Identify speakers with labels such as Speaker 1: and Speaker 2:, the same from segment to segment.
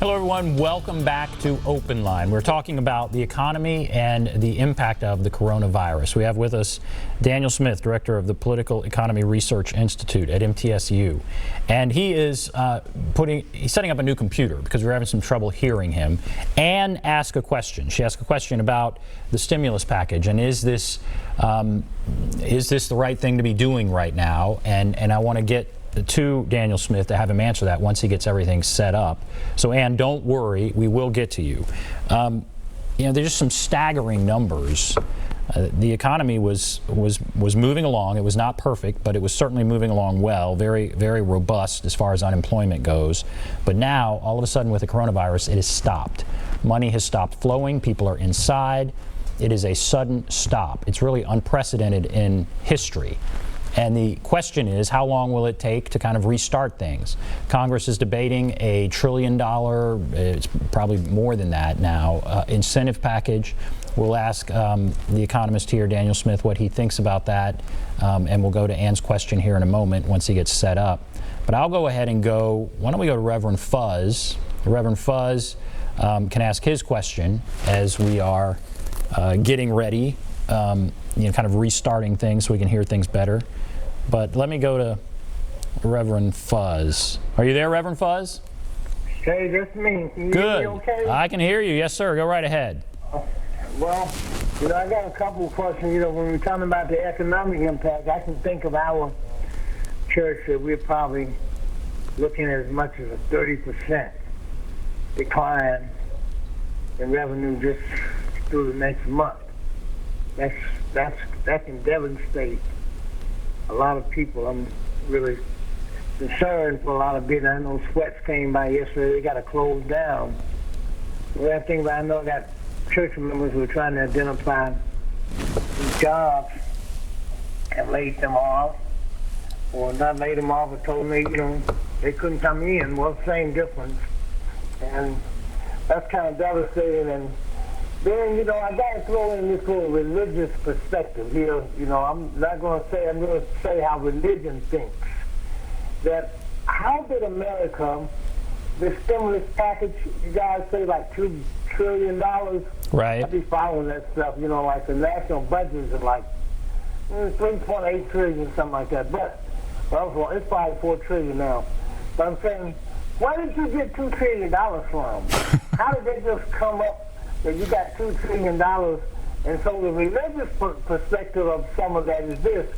Speaker 1: Hello, everyone. Welcome back to OpenLine. We're talking about the economy and the impact of the coronavirus. We have with us Daniel Smith, director of the Political Economy Research Institute at MTSU. And he is he's setting up a new computer because we're having some trouble hearing him. Anne asked a question. She asked a question about the stimulus package and is this the right thing to be doing right now? And I want to get to Daniel Smith to have him answer that once he gets everything set up. So Ann, don't worry, we will get to you. There's just some staggering numbers. The economy was moving along. It was not perfect, but it was certainly moving along well, very, very robust as far as unemployment goes. But now, all of a sudden with the coronavirus, it has stopped. Money has stopped flowing. People are inside. It is a sudden stop. It's really unprecedented in history. And the question is, how long will it take to kind of restart things? Congress is debating a $1 trillion, it's probably more than that now, incentive package. We'll ask the economist here, Daniel Smith, what he thinks about that. And we'll go to Ann's question here in a moment once he gets set up. But I'll go ahead and go, why don't we go to Reverend Fuzz? Reverend Fuzz can ask his question as we are getting ready, kind of restarting things so we can hear things better. But let me go to Reverend Fuzz. Are you there, Reverend Fuzz?
Speaker 2: Hey, that's me. Can you
Speaker 1: Good.
Speaker 2: hear me okay?
Speaker 1: I can hear you. Yes, sir. Go right ahead.
Speaker 2: Well, I got a couple of questions. When we're talking about the economic impact, I can think of our church that we're probably looking at as much as a 30% decline in revenue just through the next month. That can devastate a lot of people. I'm really concerned for a lot of business. I know Sweats came by yesterday. They got to close down. The other thing, I know I got church members who are trying to identify these jobs and laid them off, or not laid them off, or told me, they couldn't come in. Well, same difference. And that's kind of devastating. And then, I got to throw in this little religious perspective here. I'm going to say how religion thinks. That how did America, the stimulus package, you guys say like $2 trillion?
Speaker 1: Right.
Speaker 2: I'd be following that stuff. Like the national budget is like 3.8 trillion, something like that. But, well, it's probably 4 trillion now. But I'm saying, where did you get $2 trillion from? How did they just come up that you got $2 trillion, and so the religious perspective of some of that is this,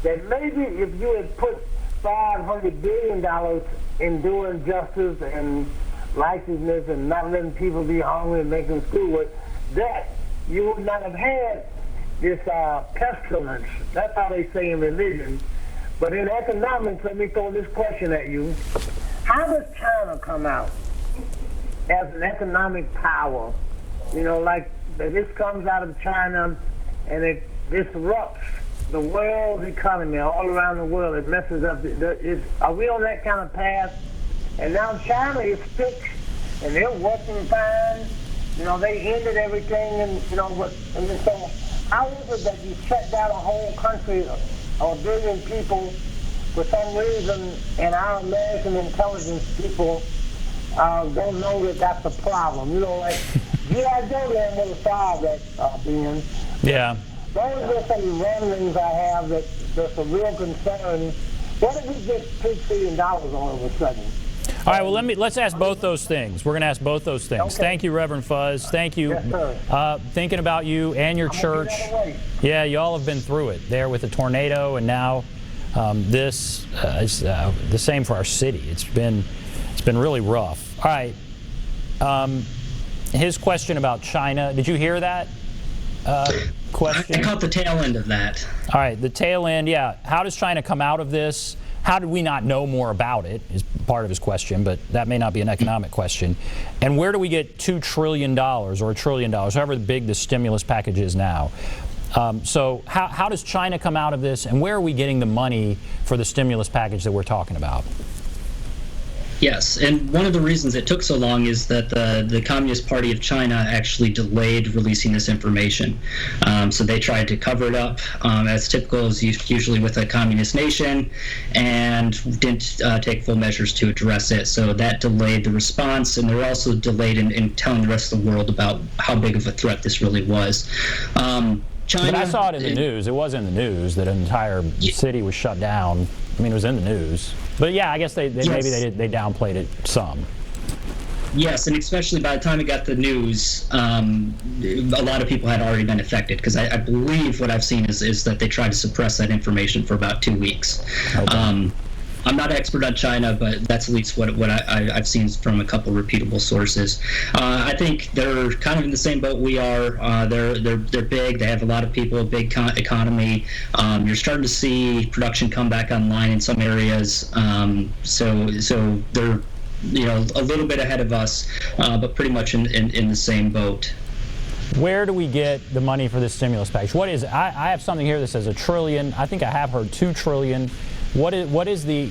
Speaker 2: that maybe if you had put $500 billion in doing justice and righteousness and not letting people be hungry and making school work, that you would not have had this pestilence. That's how they say in religion. But in economics, let me throw this question at you. How does China come out as an economic power? Like this comes out of China and it disrupts the world's economy all around the world. It messes up. Are we on that kind of path? And now China is fixed and they're working fine. They ended everything and, and so how is it that you shut down a whole country of 1 billion people for some reason, and our American intelligence people don't know that that's a problem? G.I. Joe then would have solved that, Ben.
Speaker 1: Yeah.
Speaker 2: Those are some rumblings I have that's a real concern. What did we get $2 trillion all of a sudden?
Speaker 1: All right, well, let's ask both those things. We're going to ask both those things. Okay. Thank you, Reverend Fuzz. Thank you.
Speaker 2: Yes, sir.
Speaker 1: Thinking about you and your church. Yeah, you all have been through it there with the tornado, and now this is the same for our city. It's been really rough. All right. His question about China, did you hear that question?
Speaker 3: I caught the tail end of that.
Speaker 1: All right, the tail end, yeah. How does China come out of this? How did we not know more about it is part of his question, but that may not be an economic question. And where do we get $2 trillion or $1 trillion, however big the stimulus package is now? So how does China come out of this, and where are we getting the money for the stimulus package that we're talking about?
Speaker 3: Yes, and one of the reasons it took so long is that the Communist Party of China actually delayed releasing this information. So they tried to cover it up, as typical as usually with a communist nation, and didn't take full measures to address it. So that delayed the response, and they're also delayed in telling the rest of the world about how big of a threat this really was. China,
Speaker 1: but I saw it in the news. It was in the news that an entire city was shut down. I mean, it was in the news. But yeah, I guess they
Speaker 3: yes.
Speaker 1: maybe they downplayed it some.
Speaker 3: Yes, and especially by the time it got the news, a lot of people had already been affected, because I believe what I've seen is that they tried to suppress that information for about 2 weeks. Okay. I'm not an expert on China, but that's at least what I've seen from a couple reputable sources. I think they're kind of in the same boat we are. They're big. They have a lot of people, a big economy. You're starting to see production come back online in some areas. So they're a little bit ahead of us, but pretty much in the same boat.
Speaker 1: Where do we get the money for this stimulus package? What is? I have something here that says $1 trillion. I think I have heard $2 trillion. What is the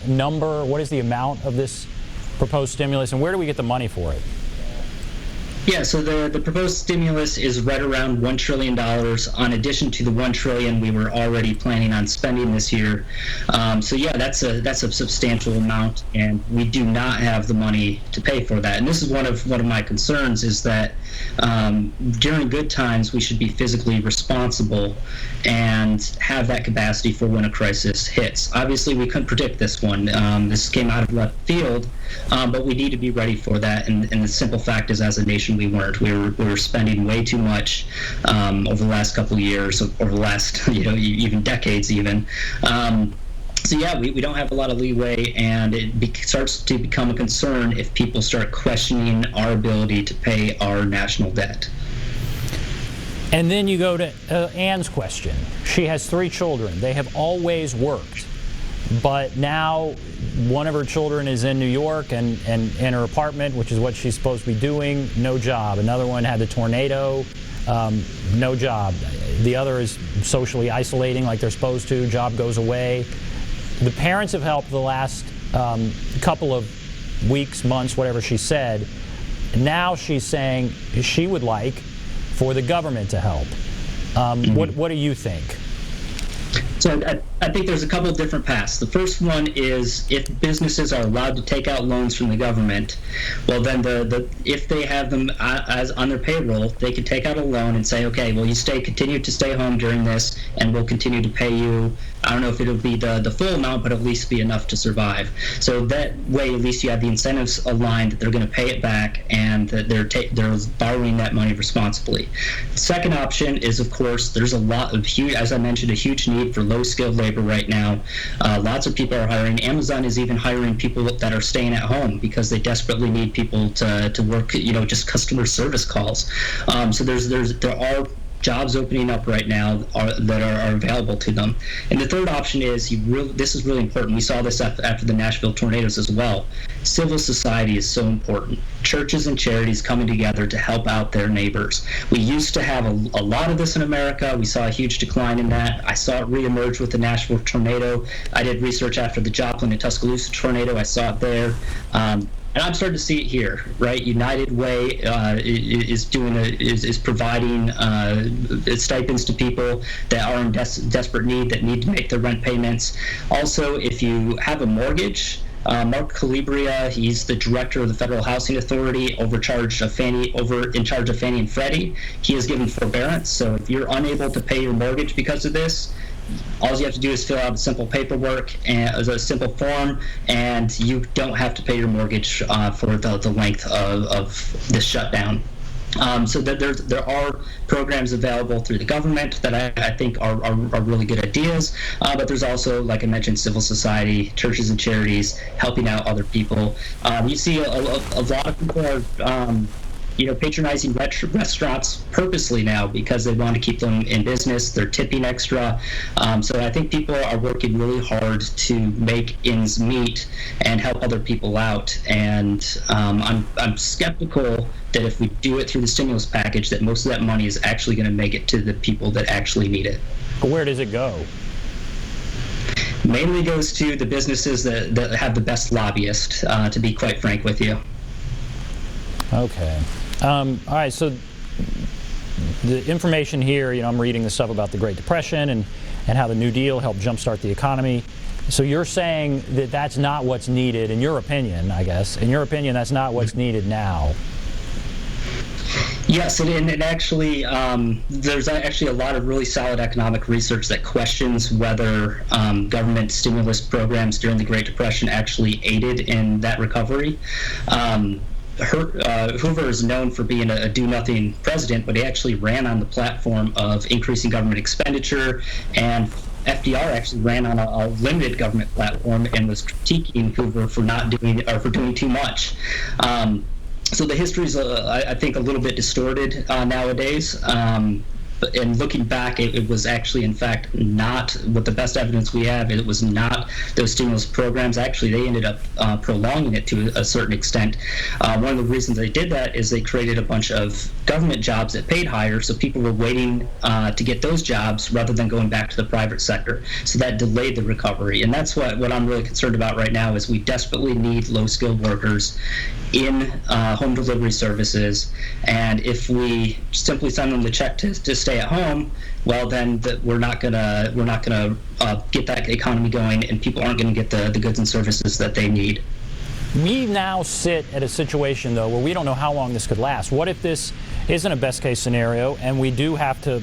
Speaker 1: number? What is the amount of this proposed stimulus, and where do we get the money for it?
Speaker 3: Yeah, so the proposed stimulus is right around $1 trillion, in addition to the $1 trillion we were already planning on spending this year. So yeah, that's a substantial amount, and we do not have the money to pay for that. And this is one of my concerns, is that during good times we should be physically responsible and have that capacity for when a crisis hits. Obviously, we couldn't predict this one. This came out of left field, but we need to be ready for that. And the simple fact is, as a nation, we weren't. We were spending way too much over the last couple of years, over the last even decades even. So yeah, we don't have a lot of leeway, and it starts to become a concern if people start questioning our ability to pay our national debt.
Speaker 1: And then you go to Ann's question. She has 3 children. They have always worked, but now one of her children is in New York and in her apartment, which is what she's supposed to be doing, no job. Another one had the tornado, no job. The other is socially isolating like they're supposed to, job goes away. The parents have helped the last couple of weeks, months, whatever she said. Now she's saying she would like for the government to help. What do you think?
Speaker 3: So I think there's a couple of different paths. The first one is, if businesses are allowed to take out loans from the government, well then if they have them as on their payroll, they can take out a loan and say, okay, well, you continue to stay home during this, and we'll continue to pay you. I don't know if it'll be the full amount, but at least be enough to survive. So that way, at least you have the incentives aligned that they're going to pay it back, and that they're borrowing that money responsibly. The second option is, of course, there's a lot of as I mentioned, a huge need for low-skilled labor right now. Lots of people are hiring. Amazon is even hiring people that are staying at home because they desperately need people to work, just customer service calls. So there are jobs opening up right now that are available to them. And the third option is, this is really important. We saw this after the Nashville tornadoes as well. Civil society is so important. Churches and charities coming together to help out their neighbors. We used to have a lot of this in America. We saw a huge decline in that. I saw it reemerge with the Nashville tornado. I did research after the Joplin and Tuscaloosa tornado. I saw it there. And I'm starting to see it here, right? United Way is providing stipends to people that are in desperate need, that need to make their rent payments. Also, if you have a mortgage, Mark Calabria, he's the director of the Federal Housing Authority, in charge of Fannie and Freddie. He has given forbearance. So if you're unable to pay your mortgage because of this, all you have to do is fill out a simple paperwork and a simple form, and you don't have to pay your mortgage for the length of this shutdown. So there are programs available through the government that I think are really good ideas, but there's also, like I mentioned, civil society, churches and charities helping out other people. You see a lot of people are patronizing restaurants purposely now because they want to keep them in business. They're tipping extra. So I think people are working really hard to make ends meet and help other people out. And I'm skeptical that if we do it through the stimulus package, that most of that money is actually going to make it to the people that actually need it.
Speaker 1: Where does it go?
Speaker 3: Mainly goes to the businesses that have the best lobbyists, to be quite frank with you.
Speaker 1: Okay. All right, so the information here, I'm reading the stuff about the Great Depression and how the New Deal helped jumpstart the economy. So you're saying that that's not what's needed, in your opinion, I guess. In your opinion, that's not what's needed now.
Speaker 3: Yes, and actually, there's actually a lot of really solid economic research that questions whether government stimulus programs during the Great Depression actually aided in that recovery. Hoover is known for being a do-nothing president, but he actually ran on the platform of increasing government expenditure, and FDR actually ran on a limited government platform and was critiquing Hoover for not doing or for doing too much. So the history is, I think, a little bit distorted nowadays. And looking back, it was actually, in fact, not, with the best evidence we have, it was not those stimulus programs. Actually, they ended up prolonging it to a certain extent. One of the reasons they did that is they created a bunch of government jobs that paid higher, so people were waiting to get those jobs rather than going back to the private sector. So that delayed the recovery. And that's what I'm really concerned about right now is we desperately need low-skilled workers in home delivery services. And if we simply send them the check to stay at home, well, then we're not gonna get that economy going, and people aren't going to get the goods and services that they need.
Speaker 1: We now sit at a situation, though, where we don't know how long this could last. What if this isn't a best-case scenario, and we do have to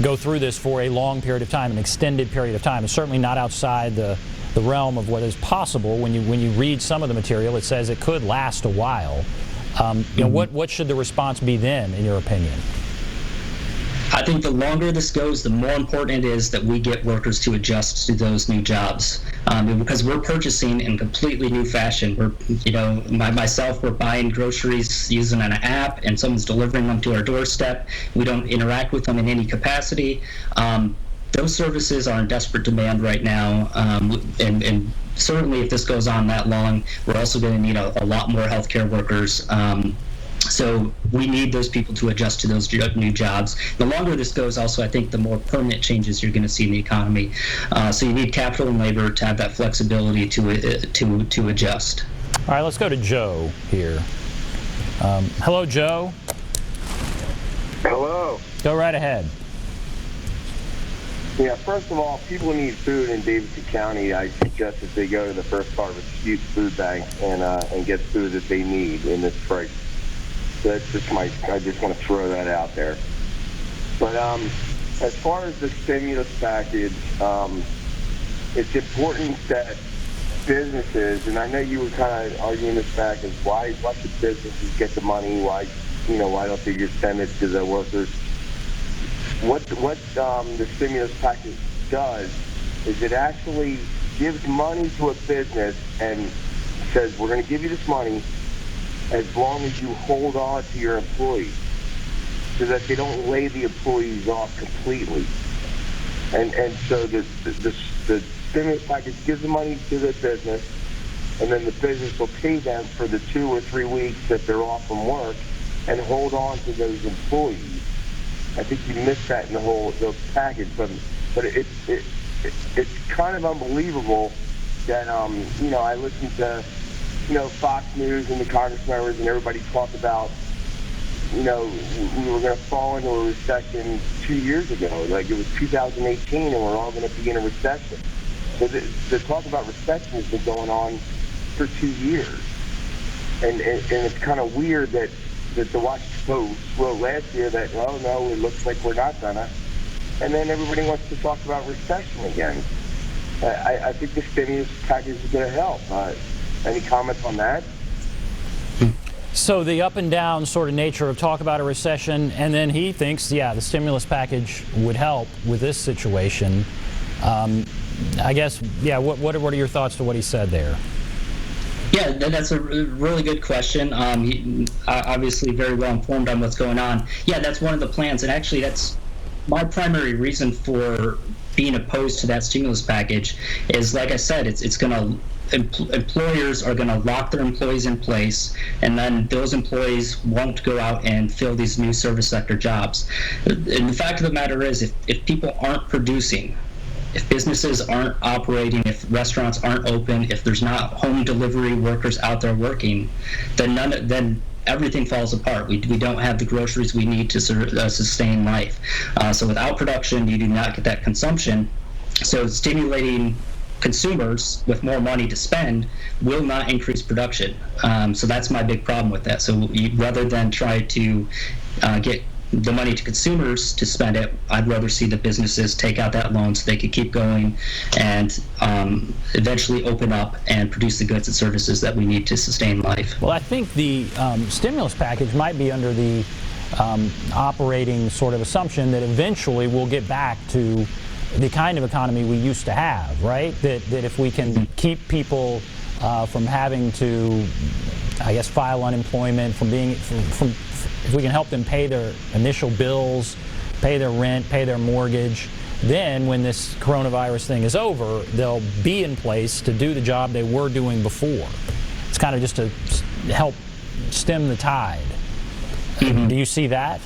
Speaker 1: go through this for a long period of time, an extended period of time? It's certainly not outside the realm of what is possible. When you read some of the material, it says it could last a while. What should the response be then, in your opinion?
Speaker 3: I think the longer this goes, the more important it is that we get workers to adjust to those new jobs, because we're purchasing in completely new fashion. We're buying groceries using an app, and someone's delivering them to our doorstep. We don't interact with them in any capacity. Those services are in desperate demand right now, and certainly if this goes on that long, we're also going to need a lot more healthcare workers. So we need those people to adjust to those new jobs. The longer this goes, also, I think the more permanent changes you're going to see in the economy. So you need capital and labor to have that flexibility to adjust.
Speaker 1: All right, let's go to Joe here. Hello, Joe.
Speaker 4: Hello.
Speaker 1: Go right ahead.
Speaker 4: Yeah, first of all, people need food in Davidson County. I suggest that they go to the First Harvest Youth Food Bank and get food that they need in this price. That's just I just want to throw that out there. But as far as the stimulus package, it's important that businesses, and I know you were kind of arguing this back, is why should businesses get the money? Why don't they just send it to the workers? What the stimulus package does is it actually gives money to a business and says, we're going to give you this money as long as you hold on to your employees, so that they don't lay the employees off completely. And so the stimulus package gives the money to the business, and then the business will pay them for the 2 or 3 weeks that they're off from work and hold on to those employees. I think you missed that in the package, but it's kind of unbelievable that I listened to Fox News and the Congress members and everybody talked about we were going to fall into a recession 2 years ago, like it was 2018, and we're all going to be in a recession. So the talk about recession has been going on for 2 years, and it's kind of weird that the Washington Post wrote last year that, oh no, it looks like we're not gonna, and then everybody wants to talk about recession again. I think the stimulus package is going to help. Any comments on that?
Speaker 1: So the up and down sort of nature of talk about a recession, and then he thinks, the stimulus package would help with this situation. I guess, what are your thoughts to what he said there?
Speaker 3: Yeah, that's a really good question. He obviously very well informed on what's going on. Yeah, that's one of the plans, and actually that's my primary reason for being opposed to that stimulus package is, like I said, it's going to employers are going to lock their employees in place, and then those employees won't go out and fill these new service sector jobs. And the fact of the matter is, if people aren't producing, If businesses aren't operating, if restaurants aren't open, if there's not home delivery workers out there working, then everything falls apart. We don't have the groceries we need to sustain life. So without production, you do not get that consumption. So stimulating consumers with more money to spend will not increase production. So that's my big problem with that. So rather than try to get the money to consumers to spend it, I'd rather see the businesses take out that loan so they could keep going and eventually open up and produce the goods and services that we need to sustain life.
Speaker 1: Well, I think the stimulus package might be under the operating sort of assumption that eventually we'll get back to the kind of economy we used to have, right? That if we can keep people from having to, I guess, file unemployment, from if we can help them pay their initial bills, pay their rent, pay their mortgage, then when this coronavirus thing is over, they'll be in place to do the job they were doing before. It's kind of just to help stem the tide. Mm-hmm. Do you see that?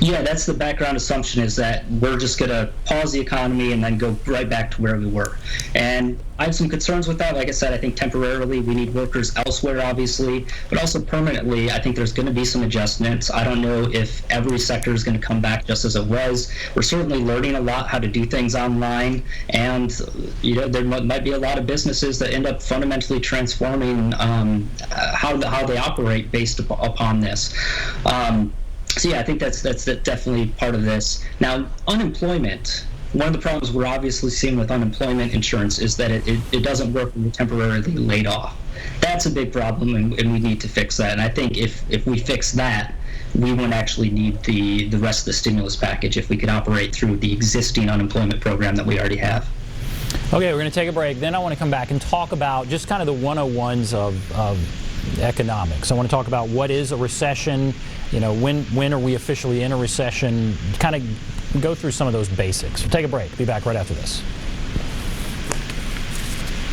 Speaker 3: Yeah, that's the background assumption, is that we're just going to pause the economy and then go right back to where we were. And I have some concerns with that. Like I said, I think temporarily we need workers elsewhere, obviously, but also permanently, I think there's going to be some adjustments. I don't know if every sector is going to come back just as it was. We're certainly learning a lot how to do things online, and there might be a lot of businesses that end up fundamentally transforming how they operate based upon this. So yeah, I think that's definitely part of this. Now, unemployment. One of the problems we're obviously seeing with unemployment insurance is that it doesn't work when you're temporarily laid off. That's a big problem, and we need to fix that. And I think if we fix that, we won't actually need the rest of the stimulus package if we could operate through the existing unemployment program that we already have.
Speaker 1: Okay, we're going to take a break. Then I want to come back and talk about just kind of the 101s of economics. I want to talk about what is a recession, when are we officially in a recession, kind of go through some of those basics. We'll take a break. Be back right after this.